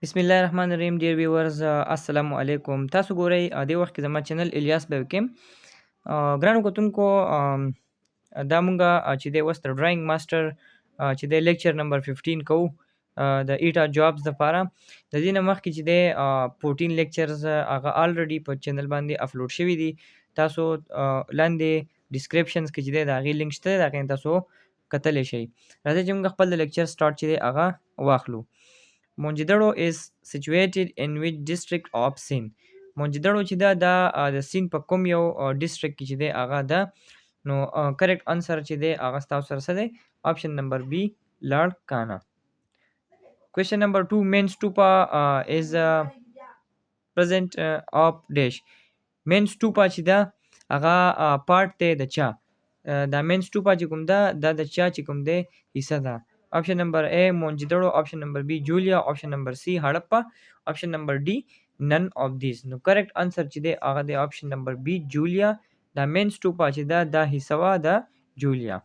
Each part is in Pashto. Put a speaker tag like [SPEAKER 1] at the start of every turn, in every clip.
[SPEAKER 1] बिस्मिल्लाहिर्रहमानिर्रहीम dear viewers अस्सलाम वालेकुम تاسو ګورئ د وخت کې زما چینل الیاس بیوکیم ګرانو کتونکو دا مونږه چې د وست ډرایینګ ماستر چې د لیکچر نمبر 15 کوو د ایټا جابز لپاره د دې نه مخکې چې د 14 لیکچرز هغه الریډي په چینل باندې اپلوډ شوي دي تاسو لاندې ډسکرپشنز کې چې د هغې لینک شته د هغې تاسو کتلی شئ راځئ چې موږ خپل د لیکچر سټارټ چې دی هغه واخلو Monjidaro is situated in which district of Sindh Monjidaro چې دا د سیند په کوم یو ډیسټریکټ کې چې دی هغه ده نو کریکټ انسر چې دی هغه ستاسو سره څه دی آپشن نمبر بی لاړکانه Question number 2 main stupa is present of dash main stupa چې دا هغه پارت دی د چا دا main stupa چې کوم ده دا د چا چې کوم دی حصہ ده Option number A Monjidaro, option number B Julia, option number C Harappa, option number D none of these. No correct answer چې دی هغه دی option number B Julia. The main stupa چې دا حصہ وا د Julia.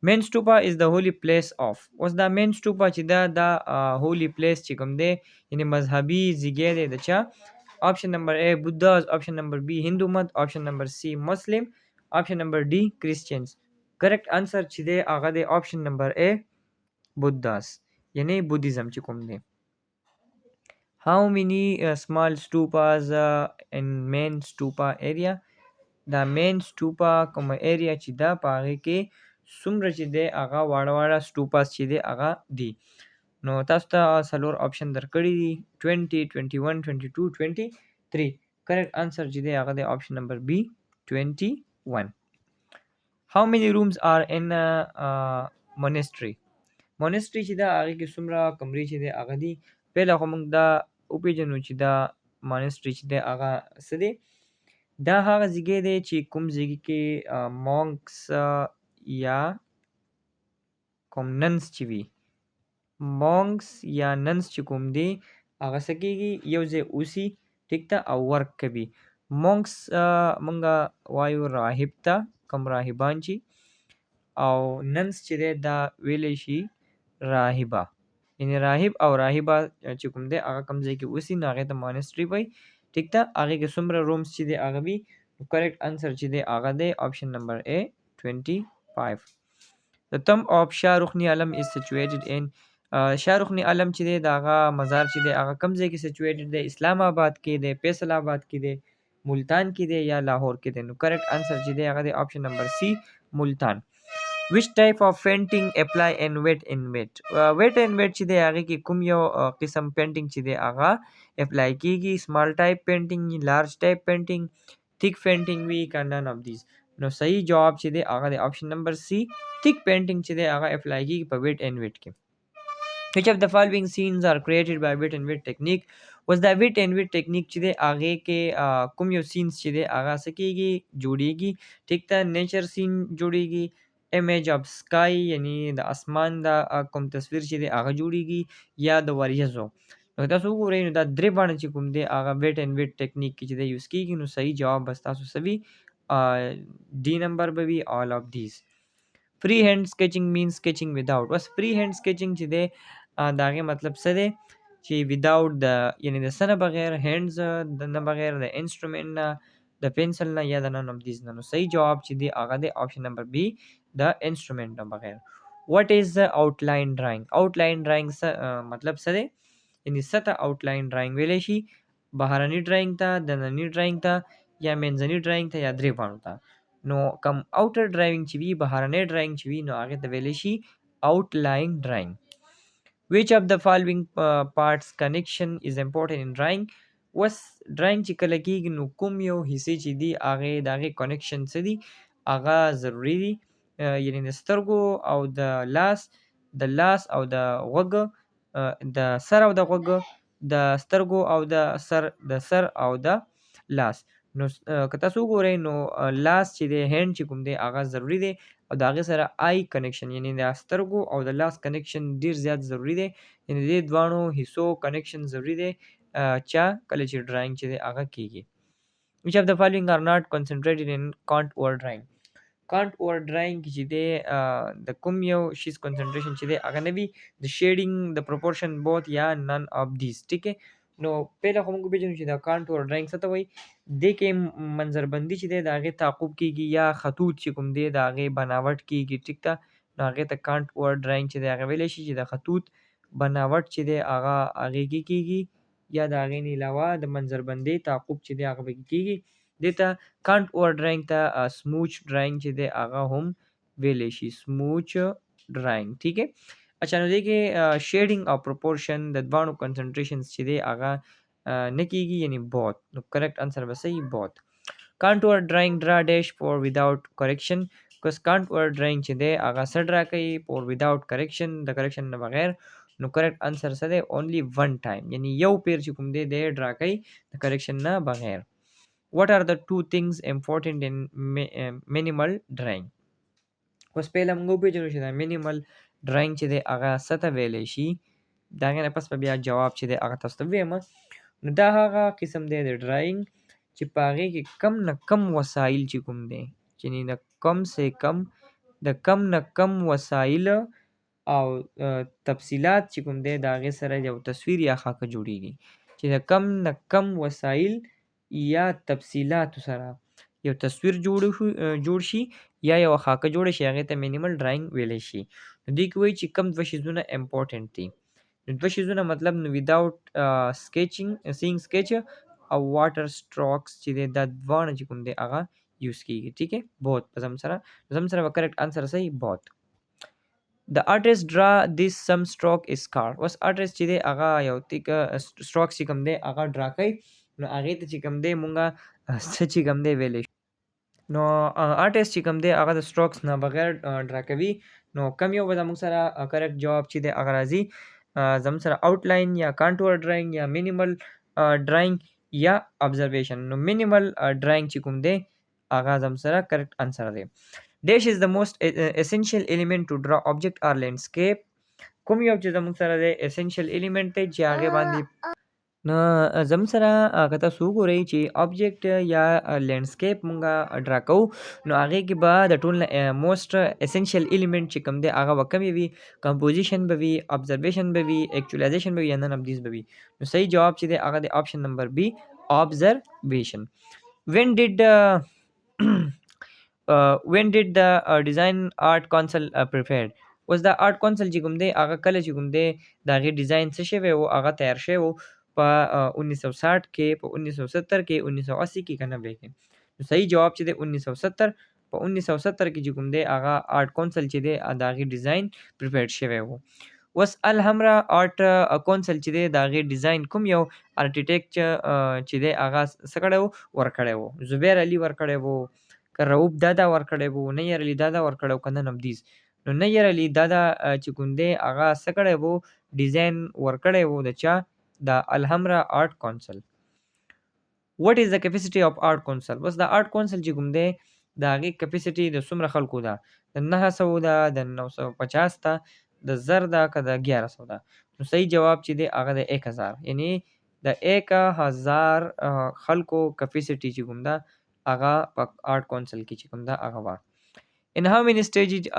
[SPEAKER 1] Main stupa is the holy place of. اوس دا main stupa چې دا holy place چې کوم دی یعنی مذهبي ځای دی د چا Option number A Buddhas, option number B Hindu مت, option number C Muslim, option number D Christians. Correct answer چې دی هغه دی option number A Buddhas یعنی بودیزم چې کوم دی How many small stupas in main stupa area دا main stupa کوم area چې دا په هغې کې څومره چې دی هغه واړه واړه stupas چې دی هغه دي نو تاسو ته څلور آپشن درکړي دي 20 21 22 23 correct answer چې دی هغه دی option number B 21 How many rooms are in a monastery مونسټري چې دا هغې کې څومره کمرې چې دی هغه دي پهله خو موږ دا وپېژنو چې دا مونسټري چې دی هغه څه دی دا هغه ځای دی چې کوم ځای کې مونکس یا کوم ننس چې وي مونکس یا ننس چې کوم دی هغه څه کېږي یو ځای اوسي ټیک ده او ورک کوي مونکس موږ وایو راهب ته کوم راهبان چې او ننس چې دی دا ویلی شي راهبه یعنی راهب او راهبه چې کوم دی هغه کوم ځای کې اوسي نو هغې ته مونسټري وایي ټیک ده هغې کې څومره رومز چې دی هغه وي کریکټ انسر چې دی هغه دی آپشن نمبر A 25 The tomb of Shah Rukhni Alam is situated in شاه رخنی علم چې دی د هغه مزار چې دی هغه کوم ځای کې سچویټډ دی اسلام آباد کې دی فیصل آباد کې دی ملتان کې دی یا لاهور کې دی نو کریکټ انسر چې دی هغه دی آپشن نمبر C ملتان Which type of painting apply in wet and wet wet and wet چې دی هغې کې کوم یو قسم پینټینګ چې دی هغه اپلای کېږي سمال ټایپ پینټینګ لارج ټایپ پینټینګ thick painting وي که none of these نو صحیح جواب چې دی هغه دی آپشن نمبر C thick painting چې دی هغه اپلای کېږي په wet and wet کې Which of the following scenes are created by wet and wet technique was the wet and wet technique چې دی هغې کې کوم یو سینز چې دی هغه څه کېږي جوړېږي ټیک ده نیچر سین جوړېږي امیج اف سکای یعنی د اسمان دا کوم تصویر چې دی هغه جوړېږي یا د وریځو نو تاسو وګورئ نو دا درې باڼه چې کوم دی هغه ویټ اینډ ویټ ټیکنیک کې چې دی یوز کېږي نو صحیح جواب بس تاسو څه وي ډي نمبر به وي all of these free hand sketching means sketching without بس free hand sketching چې دی د هغې مطلب څه دی چې without د یعنی د څه نه بغیر هینډز نه بغیر د انسټرومنټ نه د پنسل نه یا د none of these نه نو صحیح جواب چې دی هغه دی آپشن نمبر B د انسټرومنټ نه بغیر what is the outline drawing outline drawing مطلب څه دی یعنی څه ته outline drawing ویلی شي بهرني ډرایینګ ته دنني ډرایینګ ته یا منځني ډرایینګ ته یا درې باڼو ته نو کم اوټر ډرایینګ چې وي بهرنی ډرایینګ چې وي نو هغې ته ویلی شي outline drawing Which of the following parts connection is important in drawing وس ډرایینګ چې کله کېږي نو کوم یو حصې چې دي هغې د هغې کنیکشن څه دي هغه ضروري دي یعنی د سترګو او د لاس او د غوږ د سر او د غوږ د سترګو او د سر او د لاس نو که تاسو وګورئ نو لاس چې دی هینډ چې کوم دی هغه ضروري دی او د هغې سره آی کنیکشن یعنی د سترګو او د لاس کنیکشن ډېر زیات ضروري دی یعنی د دې دواړو حصو کنیکشن ضروري دی چا کله چې ډرایینګ چې دی هغه کېږي Which of the following are not concentrated in contour drawing کانټ اور ډراینګ کې چې دی د کوم یو شیز کنسنټریشن چې دی هغه نه وي د شیډینګ د پروپورشن بوت یا نن اف دیز ټیک ہے. نو پهله خو موږ وپېژنو چې دا کانټ اور ډراینګ څه ته وایي. دې کې منظربندي چې دی د هغې تعقب کېږي یا خطوط چې کوم دی د هغې بناوټ کېږي ټیک ده. نو هغې ته کانټ اور ډراینګ چې دی هغه ویلی شي چې د خطوط بناوټ چې دی هغه هغې کې کېږي یا د هغې نه علاوه د منظربندۍ تعقب چې دی هغه پکې کېږي. دې ته کانټ اور ډراینګ ته سموچ ډراینګ چې دی هغه هم ویلی شي سموچ ډراینګ ټیک ہے. اچھا نو دې کې شیډینګ او پروپورشن د دواړو کنسنټریشنز چې دی هغه نه کېږي یعنی بوت. نو کریکټ انسر به صحیح بوت. کانټور ډراینګ ډرا ډیش فور وداوت کریکشن. کس کانټور ډراینګ چې دی هغه څه ډرا کوي فور وداوت کریکشن د کریکشن نه بغیر. نو کریکټ انسر څه دی اونلی ون ټایم یعنی یو پیر چې کوم دی دی ډرا کوي د کریکشن نه بغیر. What are the two things important in minimal drawing؟ اوس پهله موږ وپېژنو چې دا مینیمل ډراینګ چې دی هغه څه ته ویلی شي. د هغې نه پس به بیا جواب چې دی هغه تاسو ته ویمه. نو دا هغه قسم دی د ډراینګ چې په هغې کې کم نه کم وسایل چې کوم دی یعنې د کم نه کم وسایل او تفصیلات چې کوم دی د هغې سره یو تصویر یا خاکه جوړیږي. چې د کم نه کم وسایل یا تفصیلاتو سره یو تصویر جوړ شي یا یو خاکه جوړه شي هغې ته مینیمل ډراینګ ویلی شي. نو دې کې وایي چې کم دوه شیزونه امپورټنټ دي. نو دوه شیزونه مطلب نو وداوټ سینګ سکیچ او واټر سټروکس چې دی دا دواړه چې کوم دی هغه یوز کېږي ټیک ہے. بوت په زم سره به کریکټ انسر صحیح بوت. د artist draw this some stroke is called. اوس artist چې دی هغه یو تیک سټروکس چې کوم دی هغه ډرا کوي. نو هغې ته چې کوم دی مونږه څه چې کوم دی ویلی شو. نو آرټسټ چې کوم دی هغه د سټروکس نه بغیر ډرا کوي. نو کم یو به زموږ سره کریکټ جواب چې دی هغه راځي زموږ سره آوټلاین یا کانټور ډراینګ یا مینیمل ډراینګ یا ابزرویشن. نو مینیمل ډراینګ چې کوم دی هغه زموږ سره کریکټ انسر دی. ډیش از د موسٹ اسینشیل ایلیمنٹ ټو ډرا آبجیکټ آر لینډسکیپ. کوم یو چې زموږ سره دی اسینشیل ایلیمنٹ دی چې هغې باندې نو زموږ سره که تاسو وګورئ چې آبجیکټ یا لینډسکیپ مونږه ډرا کوو نو هغې کې به د ټول نه موسټ اسینشیل ایلیمنټ چې کوم دی هغه به کمې وي. کمپوزیشن به وي، ابزرویشن به وي، ایکچوالایزیشن به وي یا نن اف دیز به وي. نو صحیح جواب چې دی هغه د آپشن نمبر بی observation. when did the design art council prepared؟ اوس دا آرټ کونسل چې کوم دی هغه کله چې کوم دی د هغې ډیزاین څه شوی و هغه تیار شوی و په 1960 کې، په 1970 کې، 1980 کې که 90 کې. نو صحیح جواب چې دی 1970. په 1970 کې چې کوم دی هغه آرټ کونسل چې دی د هغې ډیزاین پریپیرډ شوی و. اوس الحمرا آرټ کونسل چې دی د هغې ډیزاین کوم یو ارکیټیکټ چې دی هغه څه کړی و ورکړی و. زبیر علي ورکړی و، که رؤوف دادا ورکړی و، نیر علي دادا ورکړی و، که نن افدیز. نو نیر علي دادا چې کوم دی هغه څه کړی و ډیزاین ورکړی و د چا د الحمرا آرټ کونسل. وټ از د کیپیسټي اف آرټ کونسل؟ بس د آرټ کونسل چې کوم دی د هغې کیپیسټي د څومره خلکو ده؟ د 900 ده، د 950 ده، د 1000 ده، که د 1100 ده؟ نو صحیح جواب چې دی هغه د 1000 یعنی د 1000 خلکو کیپیسټي چې کوم ده هغه په آرټ کونسل کې چې کوم ده هغه وه. In how many stages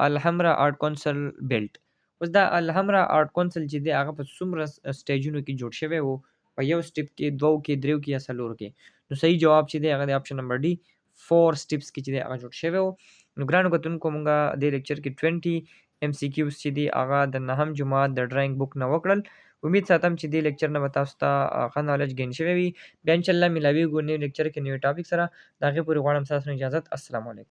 [SPEAKER 1] Alhambra Art Council built؟ اوس دا الحمرا آرټ کونسل چې دی هغه په څومره سټیجونو کې جوړ شوی و؟ په یو سټیپ کې، دوو کې، دریو کې یا څلورو کې. نو صحیح جواب چې دی هغه د آپشن نمبر ډي 4 سټیپس کې چې دی هغه جوړ شوی و. نو ګرانو کتونکو مونږه دې لیکچر کې 20 MCQs چې دی هغه د 9م جماعت د ډراینګ بک نه وکړل. امید ساتم چې دې لیکچر نه به تاسو ته ښه نالج ګین شوی وي. بیا انشاءالله ملاویږو نوي لیکچر کې نوي ټاپک سره. د هغې پورې غواړم ستاسو نه اجازت. السلام علیکم.